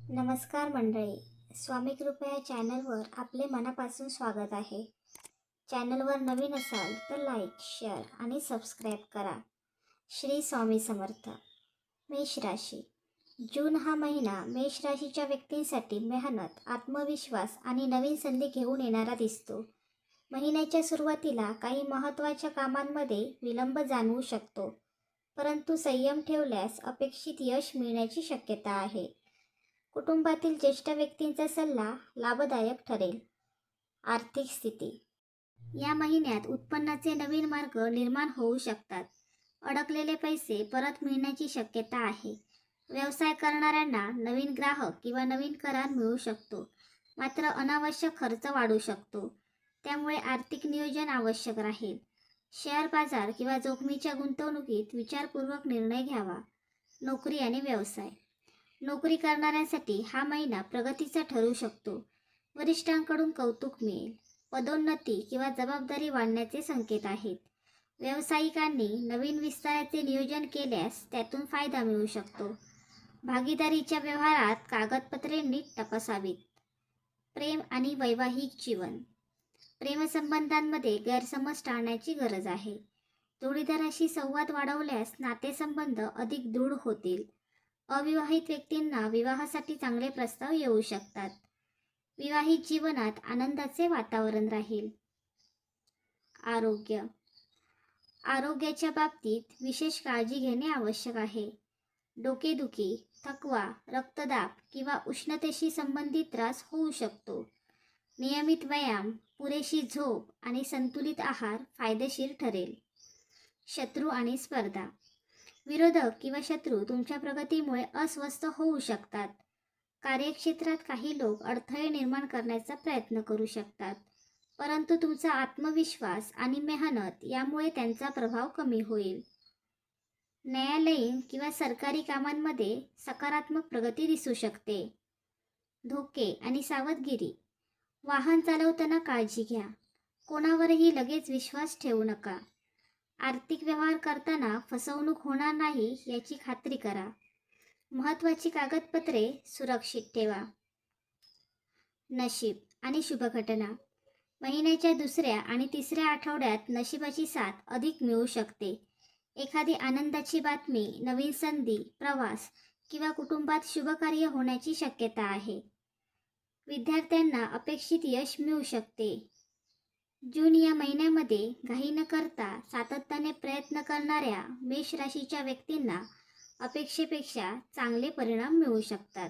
नमस्कार मंडळी, स्वामी कृपा या चॅनलवर आपले मनापासून स्वागत आहे. चॅनलवर नवीन असाल तर लाईक, शेअर आणि सबस्क्राईब करा. श्री स्वामी समर्थ. मेष राशी. जून हा महिना मेष राशीच्या व्यक्तींसाठी मेहनत, आत्मविश्वास आणि नवीन संधी घेऊन येणारा दिसतो. महिन्याच्या सुरुवातीला काही महत्त्वाच्या कामांमध्ये विलंब जाणवू शकतो, परंतु संयम ठेवल्यास अपेक्षित यश मिळण्याची शक्यता आहे. कुटुंबातील ज्येष्ठ व्यक्तींचा सल्ला लाभदायक ठरेल. आर्थिक स्थिती. या महिन्यात उत्पन्नाचे नवीन मार्ग निर्माण होऊ शकतात. अडकलेले पैसे परत मिळण्याची शक्यता आहे. व्यवसाय करणाऱ्यांना नवीन ग्राहक किंवा नवीन करार मिळू शकतो, मात्र अनावश्यक खर्च वाढू शकतो. त्यामुळे आर्थिक नियोजन आवश्यक राहील. शेअर बाजार किंवा जोखमीच्या गुंतवणुकीत विचारपूर्वक निर्णय घ्यावा. नोकरी आणि व्यवसाय. नोकरी करणाऱ्यांसाठी हा महिना प्रगतीचा ठरू शकतो. वरिष्ठांकडून कौतुक मिळेल. पदोन्नती किंवा जबाबदारी वाढण्याचे संकेत आहेत. व्यावसायिकांनी नवीन विस्ताराचे नियोजन केल्यास त्यातून फायदा मिळू शकतो. भागीदारीच्या व्यवहारात कागदपत्रे नीट तपासावीत. प्रेम आणि वैवाहिक जीवन. प्रेमसंबंधांमध्ये गैरसमज टाळण्याची गरज आहे. जोडीदाराशी संवाद वाढवल्यास नातेसंबंध अधिक दृढ होतील. अविवाहित व्यक्तींना विवाहासाठी चांगले प्रस्ताव येऊ शकतात. विवाहित जीवनात आनंदाचे वातावरण राहील. आरोग्य. आरोग्याच्या बाबतीत विशेष काळजी घेणे आवश्यक आहे. डोकेदुखी, थकवा, रक्तदाब किंवा उष्णतेशी संबंधित त्रास होऊ शकतो. नियमित व्यायाम, पुरेशी झोप आणि संतुलित आहार फायदेशीर ठरेल. शत्रू आणि स्पर्धा. विरोधक किंवा शत्रू तुमच्या प्रगतीमुळे अस्वस्थ होऊ शकतात. कार्यक्षेत्रात काही लोक अडथळे निर्माण करण्याचा प्रयत्न करू शकतात, परंतु तुमचा आत्मविश्वास आणि मेहनत यामुळे त्यांचा प्रभाव कमी होईल. न्यायालयीन किंवा सरकारी कामांमध्ये सकारात्मक प्रगती दिसू शकते. धोके आणि सावधगिरी. वाहन चालवताना काळजी घ्या. कोणावरही लगेच विश्वास ठेवू नका. आर्थिक व्यवहार करताना फसवणूक होणार नाही याची खात्री करा. महत्त्वाची कागदपत्रे सुरक्षित ठेवा. नशीब आणि शुभ घटना. महिन्याच्या दुसऱ्या आणि तिसऱ्या आठवड्यात नशिबाची साथ अधिक मिळू शकते. एखादी आनंदाची बातमी, नवीन संधी, प्रवास किंवा कुटुंबात शुभकार्य होण्याची शक्यता आहे. विद्यार्थ्यांना अपेक्षित यश मिळू शकते. जून या महिन्यामध्ये घाई न करता सातत्याने प्रयत्न करणाऱ्या मेष राशीच्या व्यक्तींना अपेक्षेपेक्षा चांगले परिणाम मिळू शकतात.